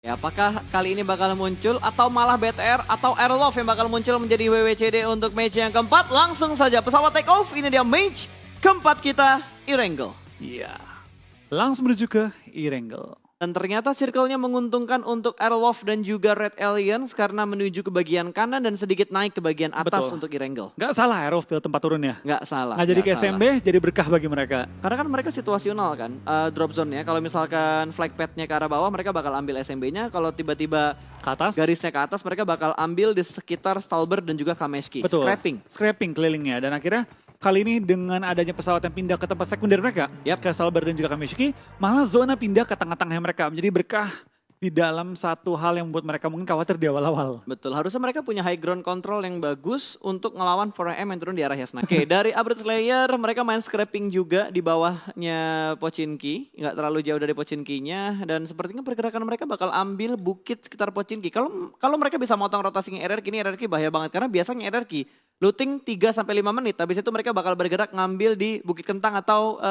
Ya, apakah kali ini bakal muncul atau malah BTR atau Airlove yang bakal muncul menjadi WWCD untuk match yang keempat? Langsung saja pesawat take off, ini dia match keempat kita, Erangel. Iya, langsung menuju ke Erangel. Dan ternyata circle-nya menguntungkan untuk Airlove dan juga Red Aliens karena menuju ke bagian kanan dan sedikit naik ke bagian atas. Betul. Untuk Erangel. Nggak salah Airlove pilih tempat turunnya. Nggak salah. Nggak jadi ke SMB, jadi berkah bagi mereka. Karena kan mereka situasional kan, drop zone-nya. Kalau misalkan flag pad-nya ke arah bawah, mereka bakal ambil SMB-nya. Kalau tiba-tiba ke atas, garisnya ke atas, mereka bakal ambil di sekitar Stalber dan juga Kameshki. Betul. Scrapping kelilingnya. Dan akhirnya kali ini dengan adanya pesawat yang pindah ke tempat sekunder mereka, ke Stalber dan juga Kameshki, malah zona pindah ke tengah-tengah mereka. Menjadi berkah di dalam satu hal yang membuat mereka mungkin khawatir di awal-awal. Betul, harusnya mereka punya high ground control yang bagus untuk ngelawan 4AM yang turun di arah Yasna. Oke, dari Upgrade Slayer mereka main scrapping juga di bawahnya Pochinki. Nggak terlalu jauh dari Pochinkinya. Dan sepertinya pergerakan mereka bakal ambil bukit sekitar Pochinki. Kalau mereka bisa motong rotasinya RRQ, ini RRQ bahaya banget. Karena biasanya RRQ looting 3-5 menit. Habis itu mereka bakal bergerak ngambil di Bukit Kentang atau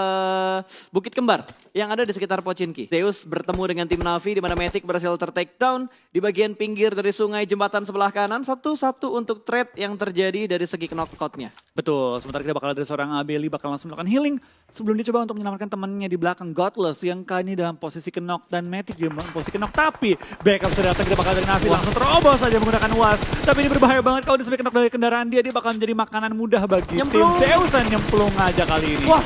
Bukit Kembar yang ada di sekitar Pochinki. Zeus bertemu dengan tim Navi di mana Matic berhasil ter-take down di bagian pinggir dari sungai jembatan sebelah kanan. Satu-satu untuk trade yang terjadi dari segi knockout-nya. Betul, sementara kita bakal dari seorang Abeli bakal langsung melakukan healing sebelum dicoba untuk menyelamatkan temannya di belakang Godless yang kali ini dalam posisi knock dan Matic juga dalam posisi knock. Tapi backup sudah datang, kita bakal dari Navi langsung terobos saja menggunakan was. Tapi ini berbahaya banget kalau disebut knock dari kendaraan dia bakal menjadi makanan mudah bagi tim Zeus. Nyemplung aja kali ini. Wah,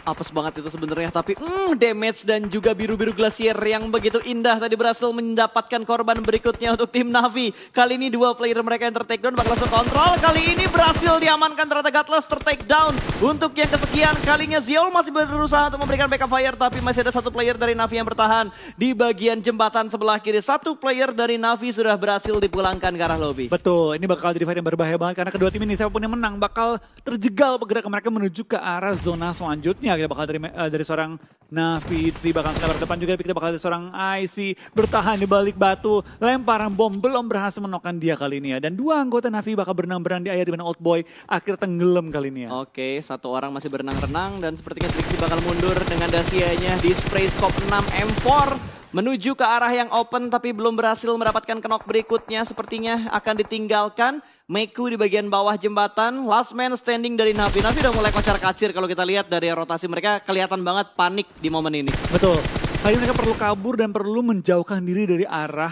apes banget itu sebenarnya, tapi damage dan juga biru-biru glasier yang begitu indah tadi berhasil mendapatkan korban berikutnya untuk tim Navi. Kali ini dua player mereka yang ter-take down bakal langsung kontrol. Kali ini berhasil diamankan ternyata Godless ter-take down. Untuk yang kesekian kalinya Ziol masih berusaha untuk memberikan backup fire, tapi masih ada satu player dari Navi yang bertahan di bagian jembatan sebelah kiri. Satu player dari Navi sudah berhasil dipulangkan ke arah lobby. Betul, ini bakal jadi fight yang berbahaya banget karena kedua tim ini siapapun yang menang bakal terjegal pergerakan mereka menuju ke arah zona selanjutnya. Kita bakal dari seorang Navi, Itzy bakal ke depan juga, kita bakal dari seorang IC bertahan di balik batu, lemparan bom belum berhasil menokkan dia kali ini ya. Dan dua anggota Navi bakal berenang-berenang di air di mana Old Boy akhirnya tenggelam kali ini ya. Oke, satu orang masih berenang-renang dan sepertinya Trixie bakal mundur dengan dasianya di spray scope 6 M4 menuju ke arah yang open tapi belum berhasil mendapatkan knock berikutnya. Sepertinya akan ditinggalkan Meku di bagian bawah jembatan. Last man standing dari Navi. Navi udah mulai kocar-kacir kalau kita lihat dari rotasi mereka, kelihatan banget panik di momen ini. Betul, kali ini mereka perlu kabur dan perlu menjauhkan diri dari arah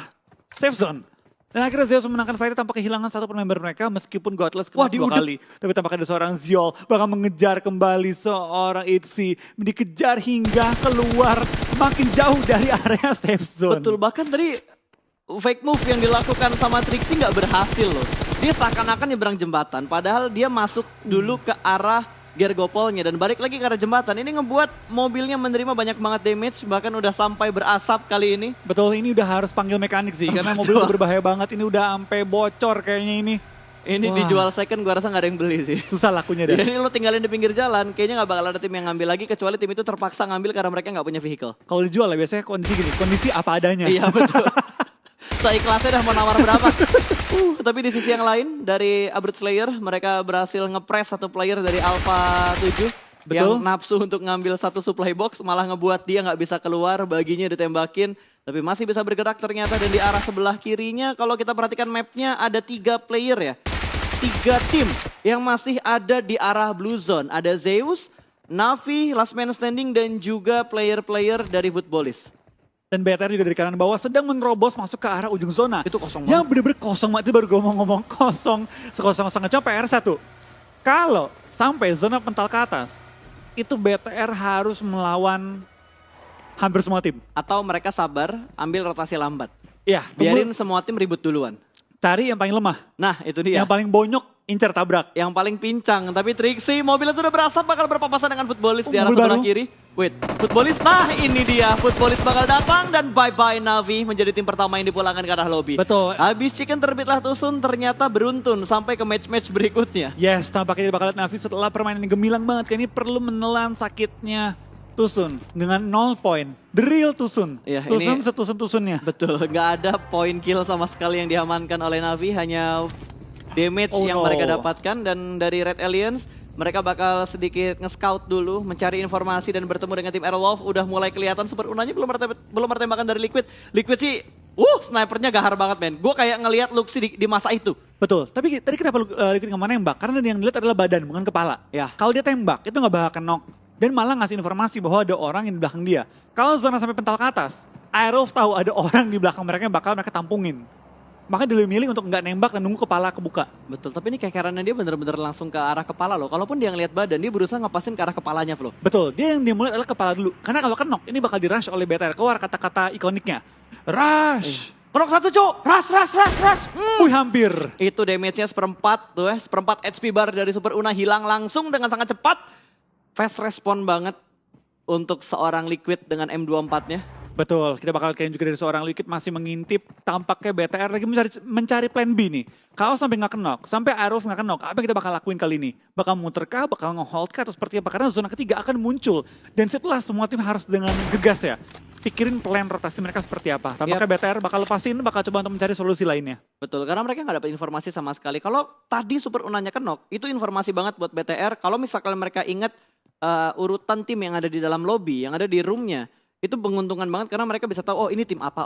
safe zone. Dan akhirnya Zeus memenangkan fight tanpa kehilangan satu member mereka meskipun Godless kena dua kali. Tapi tampaknya ada seorang Ziol bakal mengejar kembali seorang Itzy. Dikejar hingga keluar makin jauh dari area safe zone. Betul, bahkan tadi fake move yang dilakukan sama Trixie nggak berhasil loh. Dia seakan-akan nyebrang jembatan padahal dia masuk dulu ke arah gergopolnya dan balik lagi ke arah jembatan. Ini ngebuat mobilnya menerima banyak banget damage, bahkan udah sampai berasap kali ini. Betul, ini udah harus panggil mekanik sih karena mobil udah berbahaya banget. Ini udah sampai bocor kayaknya ini. Ini dijual second gua rasa gak ada yang beli sih. Susah lakunya deh. Jadi lo tinggalin di pinggir jalan, kayaknya gak bakal ada tim yang ngambil lagi kecuali tim itu terpaksa ngambil karena mereka gak punya vehicle. Kalau dijual ya biasanya kondisi gini, kondisi apa adanya. Iya betul. Seikhlasnya dah mau nawar berapa. Tapi di sisi yang lain dari Upgrade Slayer mereka berhasil ngepres satu player dari Alpha 7. Betul. Yang nafsu untuk ngambil satu supply box malah ngebuat dia nggak bisa keluar, baginya ditembakin. Tapi masih bisa bergerak ternyata dan di arah sebelah kirinya kalau kita perhatikan mapnya ada 3 player ya. 3 tim yang masih ada di arah Blue Zone. Ada Zeus, Navi, Last Man Standing dan juga player-player dari Footballist. Dan BTR juga dari kanan bawah sedang menerobos masuk ke arah ujung zona. Itu kosong banget. Yang bener-bener kosong banget, itu baru gue ngomong kosong. Sekosong-kosongnya cuma PR1. Kalau sampai zona pental ke atas, itu BTR harus melawan hampir semua tim. Atau mereka sabar, ambil rotasi lambat. Iya. Biarin semua tim ribut duluan. Cari yang paling lemah. Nah itu dia. Yang paling bonyok, incer tabrak. Yang paling pincang, tapi Trixie mobilnya sudah berasap bakal berpapasan dengan Footballist di arah sebelah kiri. Wait, Footballist, nah ini dia. Footballist bakal datang dan bye-bye Navi menjadi tim pertama yang dipulangkan ke arah lobby. Betul. Habis chicken terbitlah Tusun, ternyata beruntun sampai ke match-match berikutnya. Yes, tampaknya bakal lihat Navi setelah permainan yang gemilang banget. Ini perlu menelan sakitnya Tusun dengan 0 poin. The real Tusun. Ya, Tusun setusun-tusunnya. Betul, nggak ada poin kill sama sekali yang diamankan oleh Navi. Hanya damage yang mereka dapatkan. Dan dari Red Aliens, mereka bakal sedikit nge-scout dulu, mencari informasi dan bertemu dengan tim Airlove. Udah mulai kelihatan super unanya belum ada tembakan dari Liquid. Liquid sih Snipernya gahar banget men. Gue kayak ngelihat Luxi di masa itu. Betul, tapi tadi kenapa Liquid nggak mau nembak? Karena yang dilihat adalah badan, bukan kepala. Ya. Kalau dia tembak, itu nggak bakal knock. Dan malah ngasih informasi bahwa ada orang yang di belakang dia. Kalau zona sampai pental ke atas, Aerolf tahu ada orang di belakang mereka yang bakal mereka tampungin. Makanya dia lebih milih untuk nggak nembak dan nunggu kepala kebuka. Betul, tapi ini kekerannya dia bener-bener langsung ke arah kepala loh. Kalaupun dia ngelihat badan, dia berusaha ngepasin ke arah kepalanya Flo. Betul, dia yang dimulai adalah kepala dulu. Karena kalau knock, ini bakal di-rush oleh BTR. Keluar kata-kata ikoniknya. Rush! Knock satu cuk, rush. Wih hampir. Itu damage-nya seperempat tuh ya, seperempat HP bar dari Super Una hilang langsung dengan sangat cepat. Fast respon banget untuk seorang Liquid dengan M24-nya. Betul, kita bakal lihat juga dari seorang Liquid masih mengintip. Tampaknya BTR lagi mencari plan B nih. Kalau sampai nggak knock, sampai Aerolf nggak knock, apa yang kita bakal lakuin kali ini? Bakal muter kah, bakal nge-hold kah, atau seperti apa? Karena zona ketiga akan muncul. Dan setelah semua tim harus dengan gegas ya, pikirin plan rotasi mereka seperti apa. Tampaknya BTR bakal lepasin, bakal coba untuk mencari solusi lainnya. Betul, karena mereka nggak dapat informasi sama sekali. Kalau tadi Super Unanya knock, itu informasi banget buat BTR. Kalau misalkan mereka ingat urutan tim yang ada di dalam lobby, yang ada di roomnya, itu menguntungkan banget karena mereka bisa tahu, oh ini tim apa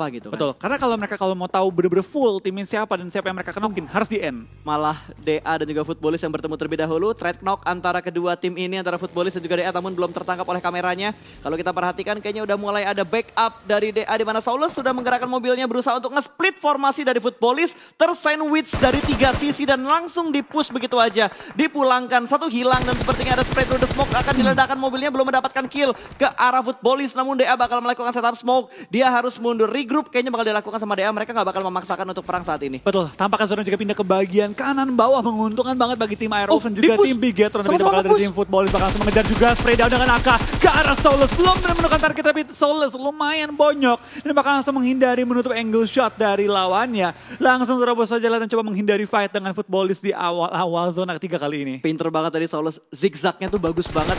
gitu kan. Betul, karena kalau mereka mau tahu bener-bener full timnya siapa dan siapa yang mereka kenokin, harus di end. Malah DA dan juga Footballist yang bertemu terlebih dahulu. Trade knock antara kedua tim ini, antara Footballist dan juga DA, namun belum tertangkap oleh kameranya. Kalau kita perhatikan kayaknya udah mulai ada backup dari DA, di mana Saulus sudah menggerakkan mobilnya berusaha untuk nge-split formasi dari Footballist. Tersandwich dari 3 sisi dan langsung di-push begitu aja. Dipulangkan, satu hilang dan sepertinya ada spray through the smoke. Akan diledakkan mobilnya, belum mendapatkan kill ke arah Footballist. Namun DA bakal melakukan setup smoke. Dia harus mundur, regroup kayaknya bakal dilakukan sama DA. Mereka nggak bakal memaksakan untuk perang saat ini. Betul, tampaknya zona juga pindah ke bagian kanan bawah. Menguntungkan banget bagi tim Aerolf dan juga tim Bigetron. Tapi bakal dari tim Footballist bakal langsung mengejar juga. Spray down dengan AK ke arah Saulus. Belum menemukan target tapi Saulus lumayan bonyok. Dan bakal langsung menghindari menutup angle shot dari lawannya. Langsung terobos saja dan coba menghindari fight dengan Footballist di awal-awal zona ketiga kali ini. Pinter banget tadi Saulus, zigzagnya tuh bagus banget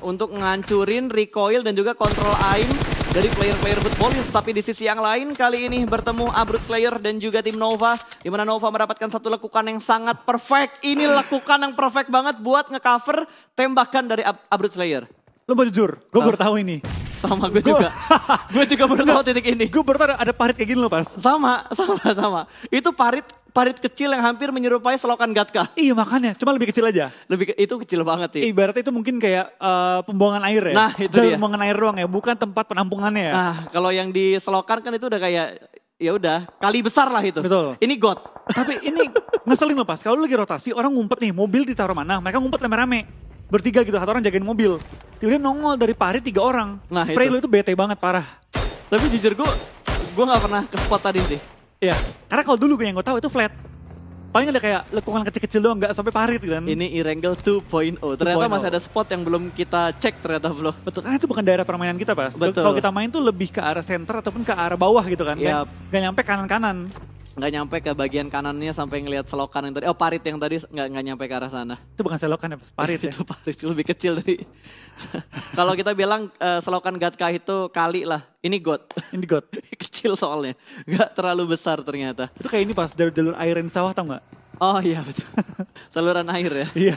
untuk ngancurin recoil dan juga kontrol aim dari player-player Footballist. Tapi di sisi yang lain kali ini bertemu Abrut Slayer dan juga tim Nova, di mana Nova mendapatkan satu lekukan yang sangat perfect. Ini lekukan yang perfect banget buat ngecover tembakan dari Abrut Slayer. Lo mau jujur, gue baru tahu ini. Sama gue juga. Gue juga baru tahu titik ini. Gue baru tahu ada parit kayak gini loh pas. Sama. Itu parit kecil yang hampir menyerupai selokan Gatka. Iya makanya, cuma lebih kecil aja. Itu kecil banget sih. Ibaratnya itu mungkin kayak pembuangan air ya. Nah itu dia. Pembuangan air doang ya, bukan tempat penampungannya ya. Nah kalau yang di selokan kan itu udah kayak, ya udah kali besar lah itu. Betul. Ini got. Tapi ini ngeselin loh pas, kalau lagi rotasi orang ngumpet nih, mobil ditaruh mana, mereka ngumpet rame-rame. Bertiga gitu, satu orang jagain mobil. Tiba-tiba nongol dari parit 3 orang. Nah, spray lo itu bete banget, parah. Tapi jujur gue gak pernah ke spot tadi sih. Iya, karena kalau dulu yang gue tahu itu flat. Paling ada kayak lekukan kecil-kecil doang, gak sampai parit gitu kan. Ini Erangel 2.0. Ternyata masih ada spot yang belum kita cek ternyata Flo. Betul, karena itu bukan daerah permainan kita pas. Betul. Kalau kita main tuh lebih ke arah center ataupun ke arah bawah gitu kan. Yap. Gak nyampe kanan-kanan. Nggak nyampe ke bagian kanannya sampai ngelihat selokan yang tadi. Oh parit yang tadi nggak nyampe ke arah sana. Itu bukan selokan ya, parit ya. Itu parit lebih kecil dari. Kalau kita bilang selokan Gatka itu kali lah. Ini got. Ini got. Kecil soalnya. Nggak terlalu besar ternyata. Itu kayak ini pas jalur air yang sawah tau nggak? Oh iya betul. Saluran air ya. Iya.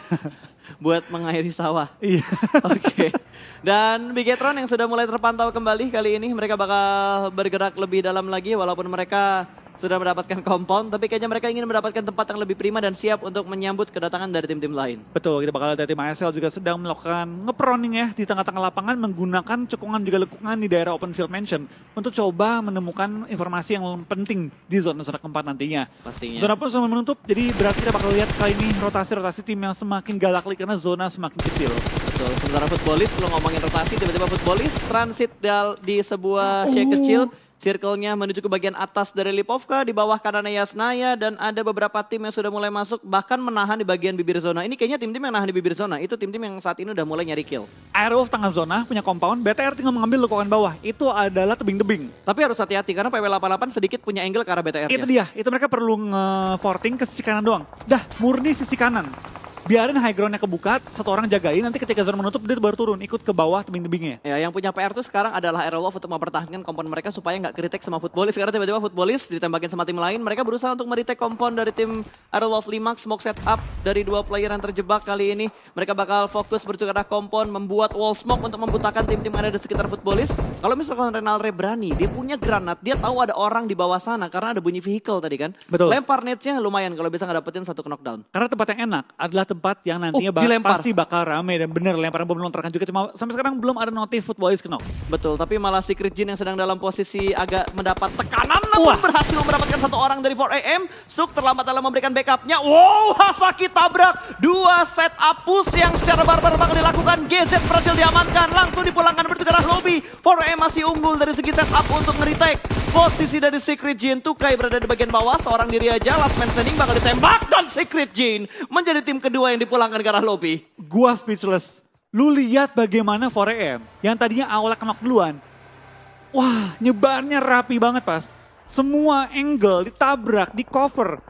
Buat mengairi sawah. Iya. Oke. Dan Bigetron yang sudah mulai terpantau kembali kali ini. Mereka bakal bergerak lebih dalam lagi walaupun mereka sudah mendapatkan compound, tapi kayaknya mereka ingin mendapatkan tempat yang lebih prima dan siap untuk menyambut kedatangan dari tim-tim lain. Betul, kita bakal lihat tim ASL juga sedang melakukan ngeproning ya di tengah-tengah lapangan, menggunakan cekungan juga lekukan di daerah open field mansion untuk coba menemukan informasi yang penting di zona-zona keempat nantinya. Pastinya. Zona pun sama menutup, jadi berarti kita bakal lihat kali ini rotasi-rotasi tim yang semakin galaklik karena zona semakin kecil. Betul, sementara Footballist, lo ngomongin rotasi, tiba-tiba Footballist transit di sebuah shake kecil. Circle-nya menuju ke bagian atas dari Lipovka, di bawah kanannya Yasnaya, dan ada beberapa tim yang sudah mulai masuk, bahkan menahan di bagian bibir zona. Ini kayaknya tim-tim yang nahan di bibir zona, itu tim-tim yang saat ini udah mulai nyari kill. Aerolf tengah zona, punya compound, BTR tinggal mengambil lekukan bawah, itu adalah tebing-tebing. Tapi harus hati-hati, karena PW88 sedikit punya angle ke arah BTR-nya. Itu dia, itu mereka perlu nge-forting ke sisi kanan doang. Dah, murni sisi kanan. biarin high groundnya kebuka, satu orang jagain, nanti ketika zona menutup dia baru turun, ikut ke bawah tebing-tebingnya. Ya, yang punya PR tuh sekarang adalah Aerolov untuk mempertahankan kompon mereka supaya nggak kritik sama Footballis. Karena tiba-tiba Footballis ditembakin sama tim lain, mereka berusaha untuk meretake kompon dari tim Aerolov 5, smoke setup dari dua player yang terjebak kali ini. Mereka bakal fokus bercukar kompon, membuat wall smoke untuk membutakan tim-tim yang ada di sekitar Footballis. Kalau misalkan Renalre berani, dia punya granat, dia tahu ada orang di bawah sana karena ada bunyi vehicle tadi kan. Betul. Lempar netsnya lumayan kalau bisa ngedapetin satu knockdown. Karena tempat yang enak adalah tempat yang nantinya dilempar. pasti bakal rame dan bener lemparan bom melontarkan juga. Cuma sampai sekarang belum ada notif Footballis knock. Betul, tapi malah Secret Jin yang sedang dalam posisi agak mendapat tekanan namun berhasil mendapatkan satu orang dari 4AM. Suk terlambat dalam memberikan backupnya. Wow, Hasaki tabrak. Dua set up push yang secara barbar bakal dilakukan. GZ berhasil diamankan, langsung dipulangkan menuju ke arah lobby. 4AM masih unggul dari segi set up untuk nge-retake. Posisi dari Secret Jin, Tukai berada di bagian bawah, seorang diri aja. Last man standing bakal ditembak dan Secret Jin menjadi tim kedua yang dipulangkan ke arah lobby. Gua speechless. Lu lihat bagaimana 4AM yang tadinya awalnya knock duluan. Wah, nyebarnya rapi banget pas. Semua angle ditabrak, di cover.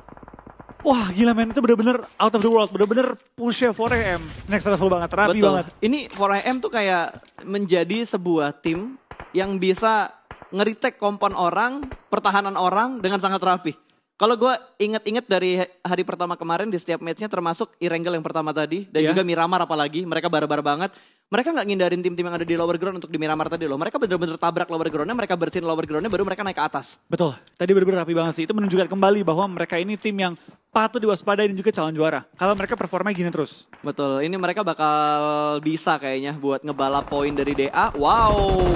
Wah gila men, itu bener-bener out of the world, bener-bener push-nya 4AM. Next level banget, rapi Betul. banget. Ini 4AM tuh kayak menjadi sebuah tim yang bisa nge-retake kompon orang, pertahanan orang dengan sangat rapi. Kalau gue inget-inget dari hari pertama kemarin di setiap matchnya termasuk Irengel yang pertama tadi. Dan juga Miramar apalagi, mereka barbar banget. Mereka nggak ngindarin tim-tim yang ada di lower ground untuk di Miramar tadi loh. Mereka bener-bener tabrak lower groundnya, mereka bersihin lower groundnya baru mereka naik ke atas. Betul, tadi bener-bener rapi banget sih. Itu menunjukkan kembali bahwa mereka ini tim yang patut diwaspadai dan juga calon juara. Kalau mereka performanya gini terus. Betul, ini mereka bakal bisa kayaknya buat ngebalap poin dari DA. Wow.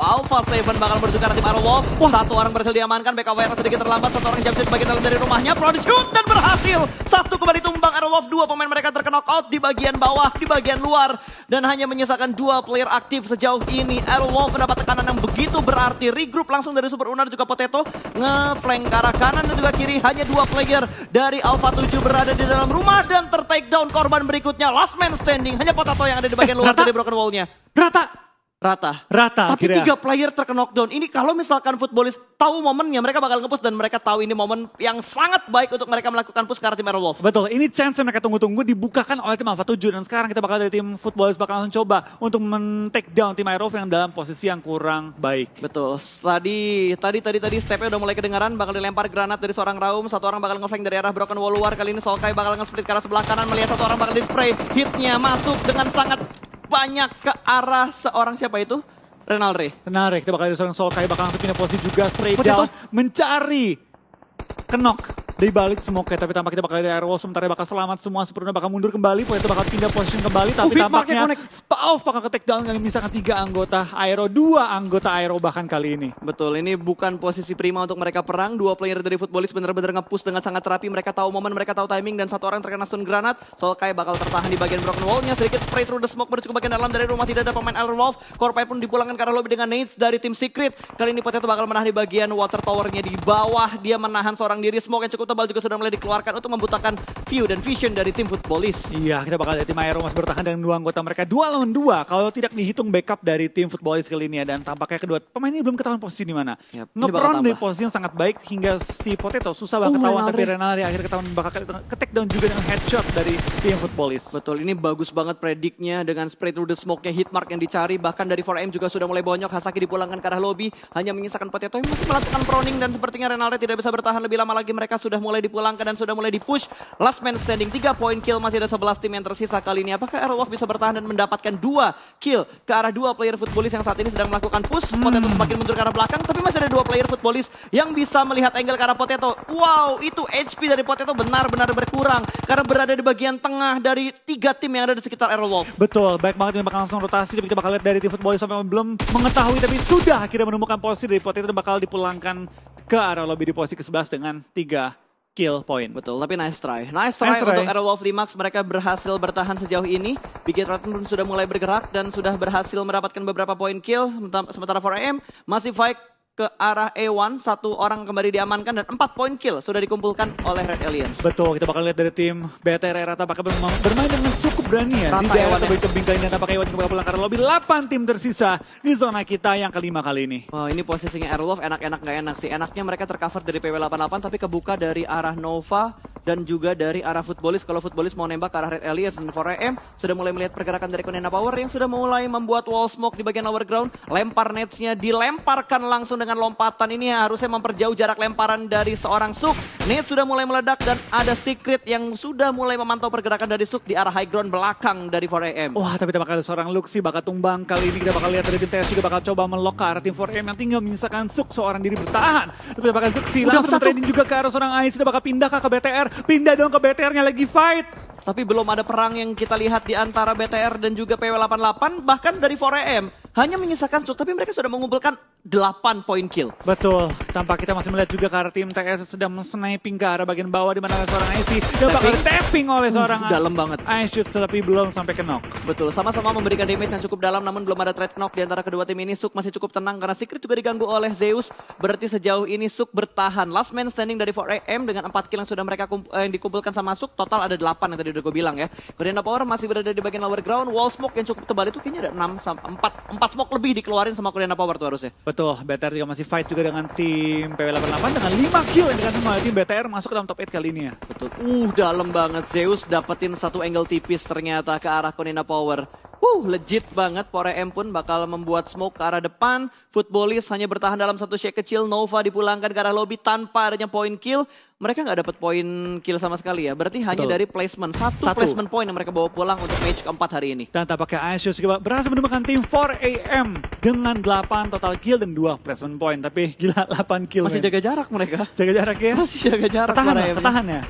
Alpha 7 bakal bertukar tim Aerolov. Satu orang berhasil diamankan, backup WR sedikit terlambat. Satu orang jump bagian dalam dari rumahnya. Prodi shoot dan berhasil. Satu kembali tumbang Aerolov. Dua pemain mereka terkena out di bagian bawah, di bagian luar. Dan hanya menyisakan dua player aktif sejauh ini. Aerolov mendapat tekanan yang begitu berarti. Regroup langsung dari Super Unar juga Potato. Nge-flank ke arah kanan dan juga kiri. Hanya dua player dari Alpha 7 berada di dalam rumah dan ter-take down korban berikutnya. Last man standing. Hanya Potato yang ada di bagian luar dari broken wall-nya. Rata. Tapi akhirnya. 3 player terkena knockdown. Ini kalau misalkan Footballis tahu momennya, mereka bakal nge-push dan mereka tahu ini momen yang sangat baik untuk mereka melakukan push ke arah tim Aerolov. Betul, ini chance yang mereka tunggu-tunggu dibukakan oleh tim Alpha 7 dan sekarang kita bakal dari tim Footballis bakal langsung coba untuk men-take down tim Aerolov yang dalam posisi yang kurang baik. Betul. Tadi stepnya udah mulai kedengaran, bakal dilempar granat dari seorang Raum, satu orang bakal nge-flank dari arah broken wall luar. Kali ini Solkai bakal nge-split ke arah sebelah kanan, melihat satu orang bakal di-spray. Hitnya masuk dengan sangat banyak ke arah seorang siapa itu? Renalre, kita bakal dari seorang Solkai bakal langsung pindah posisi juga, spray down, mencari knock dari balik smoke, tapi tampaknya bakal dari Aerolov sementara bakal selamat semua, Superuna bakal mundur kembali, Poeto bakal pindah position kembali, tapi tampaknya Spauf bakal ke take down dengan misalkan 3 anggota Aero, 2 anggota Aero bahkan kali ini. Betul, ini bukan posisi prima untuk mereka perang, dua player dari Footballis benar-benar nge-push dengan sangat rapi, mereka tahu momen, mereka tahu timing, dan satu orang terkena stun granat. Solkai bakal tertahan di bagian broken wall-nya, sedikit spray through the smoke menuju ke bagian dalam dari rumah, tidak ada pemain Aerolov. Corpite pun dipulangkan ke arah lobby dengan nades dari tim Secret. Kali ini Potato bakal menahan di bagian water tower-nya di bawah, dia menahan seorang diri, smoke yang cukup tebal juga sudah mulai dikeluarkan untuk membutakan view dan vision dari tim Footballis. Iya, kita bakal dari tim Aero masih bertahan dengan 2 anggota mereka 2 lawan 2 kalau tidak dihitung backup dari tim Footballis kali ini ya, dan tampaknya kedua pemain ini belum ketahuan posisi di mana. Nge-prone di posisi yang sangat baik hingga si Potato susah banget ketahuan, tapi Renalre akhirnya ketahuan bakal ke-take down juga dengan headshot dari tim Footballis. Betul, ini bagus banget prediknya dengan spray through the smoke-nya, hitmark yang dicari, bahkan dari 4AM juga sudah mulai bonyok. Hasaki dipulangkan ke arah lobby, hanya menyisakan Potato yang masih melakukan proning, dan sepertinya Renalre tidak bisa bertahan lebih lama lagi. Mereka sudah mulai dipulangkan dan sudah mulai di-push. Last man standing, 3 point kill, masih ada 11 tim yang tersisa kali ini. Apakah Aerolov bisa bertahan dan mendapatkan 2 kill ke arah 2 player Footballis yang saat ini sedang melakukan push? Potato semakin mundur ke arah belakang, tapi masih ada 2 player Footballis yang bisa melihat angle ke arah Potato. Wow, itu HP dari Potato benar-benar berkurang karena berada di bagian tengah dari 3 tim yang ada di sekitar Aerolov. Betul, baik banget, ini bakal langsung rotasi, tapi kita bakal lihat dari tim Footballis sampai belum mengetahui, tapi sudah akhirnya menemukan posisi dari Potato dan bakal dipulangkan ke arah lobby di posisi ke-11 dengan 3 kill point. Betul, tapi nice try untuk Aerolov Limax. Mereka berhasil bertahan sejauh ini. Big Hit Rotten pun sudah mulai bergerak dan sudah berhasil mendapatkan beberapa point kill. Sementara 4AM masih fight ke arah A1, 1 orang kembali diamankan dan 4 point kill sudah dikumpulkan oleh Red Aliens. Betul, kita bakal lihat dari tim BTR Rata bakal bermain dengan cukup berani ya. Di daerah tebing-tebing kali ini, tampaknya Ewan bakal pulang karena lobby 8 tim tersisa di zona kita yang kelima kali ini. Wow, ini posisinya Aerolov enak-enak gak enak sih. Enaknya mereka tercover dari PW88 tapi kebuka dari arah Nova. dan juga dari arah Footballis. Kalau Footballis mau nembak ke arah Red Alliance dan 4AM sudah mulai melihat pergerakan dari Konena Power yang sudah mulai membuat wall smoke di bagian lower ground. Lempar netsnya dilemparkan langsung dengan lompatan, ini harusnya memperjauh jarak lemparan dari seorang Suk. Nets sudah mulai meledak dan ada Secret yang sudah mulai memantau pergerakan dari Suk di arah high ground belakang dari 4AM. Wah, tapi kita bakal ada seorang Luxi bakal tumbang. Kali ini kita bakal lihat dari tim TS juga bakal coba melok ke arah tim 4AM yang tinggal menyisakan Suk seorang diri bertahan. Tapi kita bakal Luxi langsung trading juga ke arah seorang Ice, kita bakal pindah ke BTR. Pindah dong ke BTR-nya lagi fight. Tapi belum ada perang yang kita lihat di antara BTR dan juga PW88. Bahkan dari 4AM hanya menyisakan Suk, tapi mereka sudah mengumpulkan 8 poin kill. Betul, tanpa kita masih melihat juga ke arah tim TS sedang sniping ke arah bagian bawah di mana ada seorang IC yang bakal tapping oleh seorang dalam banget. Ice shoot tapi belum sampai ke knock. Betul, sama-sama memberikan damage yang cukup dalam namun belum ada trade knock di antara kedua tim ini. Suk masih cukup tenang karena Secret juga diganggu oleh Zeus. Berarti sejauh ini Suk bertahan. Last man standing dari 4AM dengan 4 kill yang sudah mereka yang dikumpulkan sama Suk. Total ada 8 yang tadi udah gue bilang ya. Konena Power masih berada di bagian lower ground. Wall smoke yang cukup tebal itu kayaknya ada 4 smoke lebih dikeluarin sama Konena Power tuh harusnya. Betul, BTR juga masih fight juga dengan tim PW88 dengan 5 kill yang dikasih sama tim BTR masuk ke dalam top 8 kali ini ya. Betul, dalam banget. Zeus dapetin satu angle tipis ternyata ke arah Konena Power. Legit banget. 4AM pun bakal membuat smoke ke arah depan. Footballis hanya bertahan dalam satu shake kecil. Nova dipulangkan ke arah lobby tanpa adanya poin kill. Mereka nggak dapat poin kill sama sekali ya. Berarti hanya dari placement. Satu placement point yang mereka bawa pulang untuk match keempat hari ini. Dan tampaknya Ice juga berhasil menemukan tim 4AM dengan 8 total kill dan 2 placement point. Tapi gila 8 kill. Masih jaga jarak mereka. Jaga jarak ya. Masih jaga jarak. Ketahan ya.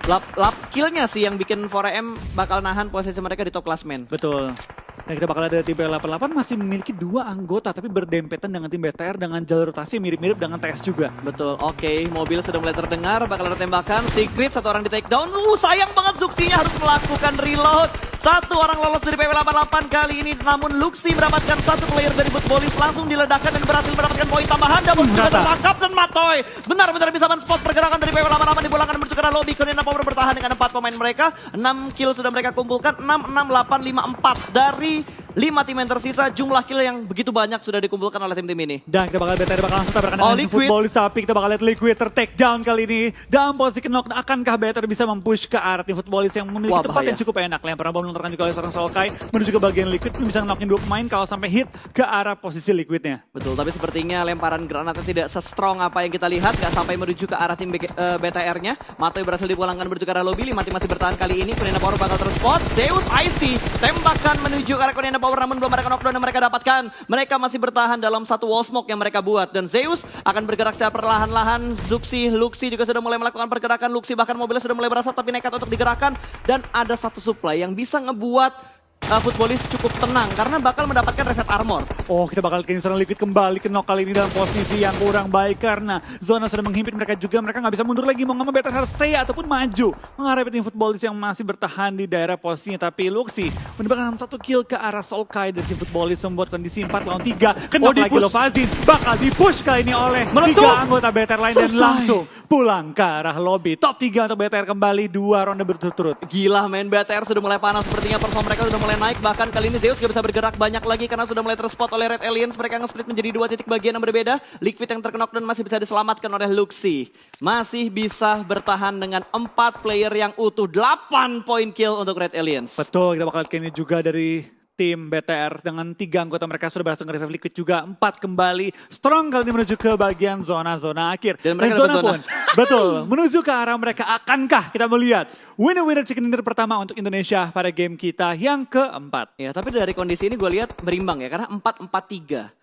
Lap killnya sih yang bikin 4AM bakal nahan posisi mereka di top klasmen. Betul. Dan kita bakal ada tim PW88 masih memiliki 2 anggota tapi berdempetan dengan tim BTR dengan jalur rotasi mirip-mirip dengan TS juga. Betul, oke. Mobil sudah mulai terdengar, bakal ada tembakan. Secret, satu orang di take down. Sayang banget Zuxinya harus melakukan reload. Satu orang lolos dari PW88 kali ini, namun Luxi mendapatkan satu player dari Footballis langsung diledakkan dan berhasil mendapatkan poin tambahan. Namun juga tertangkap dan Matoy benar-benar bisa men-spot pergerakan dari PW88 dipulangkan menuju ke arah lobby. Konena Power bertahan dengan 4 pemain mereka. 6 kill sudah mereka kumpulkan, 6, 6, 8, 5, 4 dari 5 tim yang tersisa. Jumlah kill yang begitu banyak sudah dikumpulkan oleh tim-tim ini. Dan kita bakal BTR bakal langsung tabrakan dengan Footballis, tapi kita bakal lihat Liquid ter-take down kali ini. Dalam posisi knock, akankah BTR bisa mempush ke arah tim Footballis yang memiliki tempat yang cukup enak. Lemparan bom dilontarkan juga oleh seorang Solkai menuju ke bagian Liquid, bisa knockin 2 pemain kalau sampai hit ke arah posisi Liquidnya. Betul, tapi sepertinya lemparan granatnya tidak se-strong apa yang kita lihat, nggak sampai menuju ke arah tim BTR-nya. Matoy berhasil dipulangkan menuju ke arah lobby, 5 tim masih bertahan kali ini. Konena Power bakal terspot. Zeus IC tembakan menuju ke arah Konena Power namun belum ada knockdown yang mereka dapatkan. Mereka masih bertahan dalam satu wall smoke yang mereka buat dan Zeus akan bergerak secara perlahan-lahan. Zuxi, Luxi juga sudah mulai melakukan pergerakan. Luxi bahkan mobilnya sudah mulai berasap tapi nekat untuk digerakkan dan ada satu supply yang bisa ngebuat Footballis cukup tenang karena bakal mendapatkan reset armor. Kita bakal lihat seorang Liquid kembali ke knock kali ini dalam posisi yang kurang baik karena zona sudah menghimpit mereka juga. Mereka nggak bisa mundur lagi, mau ngomong BTR harus stay ataupun maju menghadapi tim Footballis yang masih bertahan di daerah posisinya. Tapi Luxi mendapatkan 1 kill ke arah Solkai dari tim Footballis membuat kondisi 4 lawan 3. Kena lagi Lovazin, bakal dipush kali ini oleh 3 anggota BTR lain dan langsung pulang ke arah lobby. Top 3 untuk BTR kembali 2 ronde berturut-turut. Gila men, BTR sudah mulai panas sepertinya, perform mereka sudah mulai naik. Bahkan kali ini Zeus gak bisa bergerak banyak lagi karena sudah mulai terspot oleh Red Aliens. Mereka nge-split menjadi 2 titik bagian yang berbeda. Liquid yang terkena dan masih bisa diselamatkan oleh Luxi. Masih bisa bertahan dengan 4 player yang utuh. 8 poin kill untuk Red Aliens. Betul, kita bakal lihat ini juga dari tim BTR dengan 3 anggota mereka sudah berhasil nge-revive Liquid juga. 4 kembali strong kali ini menuju ke bagian zona-zona akhir. Dan mereka zona pun betul menuju ke arah mereka. Akankah kita melihat winner chicken dinner pertama untuk Indonesia pada game kita yang keempat? Ya, tapi dari kondisi ini gue lihat berimbang ya karena 4-4-3.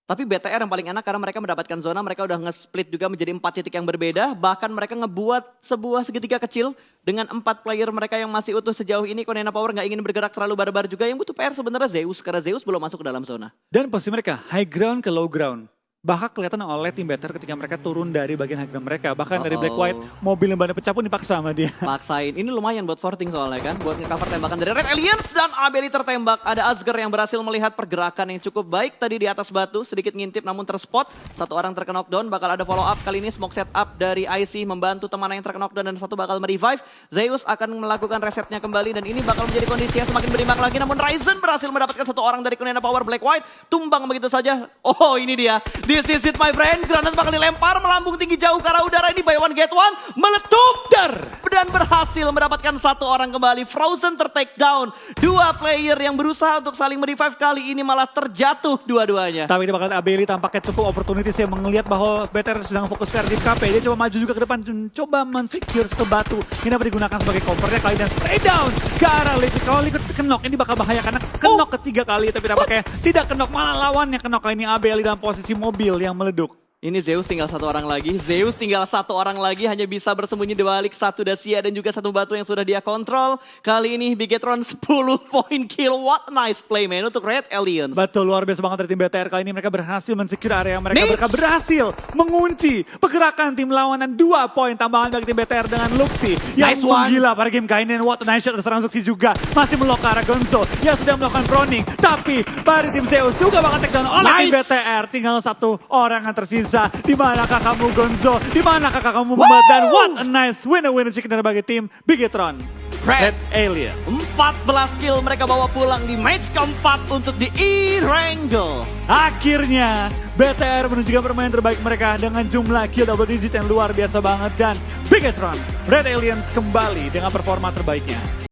Tapi BTR yang paling enak karena mereka mendapatkan zona, mereka udah nge-split juga menjadi 4 titik yang berbeda. Bahkan mereka ngebuat sebuah segitiga kecil dengan 4 player mereka yang masih utuh sejauh ini. Konena Power nggak ingin bergerak terlalu barbar juga. Yang butuh PR sebenarnya Zeus, karena Zeus belum masuk ke dalam zona. Dan posisi mereka high ground ke low ground. Bahkan kelihatan oleh tim BTR ketika mereka turun dari bagian high ground mereka. Bahkan dari Black White, mobil yang bannya pecah pun dipaksa sama dia. Paksain, ini lumayan buat forting soalnya kan. Buat nge-cover tembakan dari Red Aliens dan Abeli tertembak. Ada Asger yang berhasil melihat pergerakan yang cukup baik tadi di atas batu. Sedikit ngintip namun terspot. 1 orang terkena knockdown, bakal ada follow up. Kali ini smoke set up dari IC membantu teman yang terkena knockdown dan 1 bakal merevive. Zeus akan melakukan resetnya kembali dan ini bakal menjadi kondisi yang semakin berimbang lagi. Namun Ryzen berhasil mendapatkan 1 orang dari Konena Power. Black White tumbang begitu saja. Ini dia. This is it my friend. Granat bakal dilempar melambung tinggi jauh ke arah udara ini. Buy one get one. Meletup. Dan berhasil mendapatkan satu orang kembali. Frozen ter-take down. Dua player yang berusaha untuk saling merevive kali ini malah terjatuh dua-duanya. Tapi ini bakal Abeli tampaknya cukup opportunity sih melihat bahwa BTR sedang fokus ke RDF KP. Dia coba maju juga ke depan, coba mensecure satu batu. Ini dapat digunakan sebagai covernya kali dan spray down ke arah Liquid. Kalau Liquid kenok ini bakal bahaya karena kenok ketiga kali. Tapi tampaknya tidak kenok, malah lawannya kenok. Kali ini Abeli dalam posisi mobil yang meleduk. Ini Zeus tinggal satu orang lagi. Zeus tinggal satu orang lagi. Hanya bisa bersembunyi di balik satu Dacia dan juga satu batu yang sudah dia kontrol. Kali ini Bigetron 10 point kill. What a nice play man untuk Red Aliens. Betul, luar biasa banget dari tim BTR. Kali ini mereka berhasil mensecure area mereka. Mereka berhasil mengunci pergerakan tim lawan dan 2 poin tambahan bagi tim BTR dengan Luxi. Yang menggila pada game kali ini. What a nice shot dari seorang Luxi juga. Masih melok ke arah Gonzo yang sedang melakukan proning. Tapi dari tim Zeus juga bakal take down oleh tim BTR. Tinggal satu orang yang tersisa. Di manakah kamu Gonzo? Di manakah kamu Muhammad? Dan what a nice winner chicken dari bagi tim Bigetron. Red Alien. 14 kill mereka bawa pulang di match keempat untuk di E-Wrangle. Akhirnya BTR menunjukkan permainan terbaik mereka dengan jumlah kill double digit yang luar biasa banget. Dan Bigetron Red Aliens kembali dengan performa terbaiknya.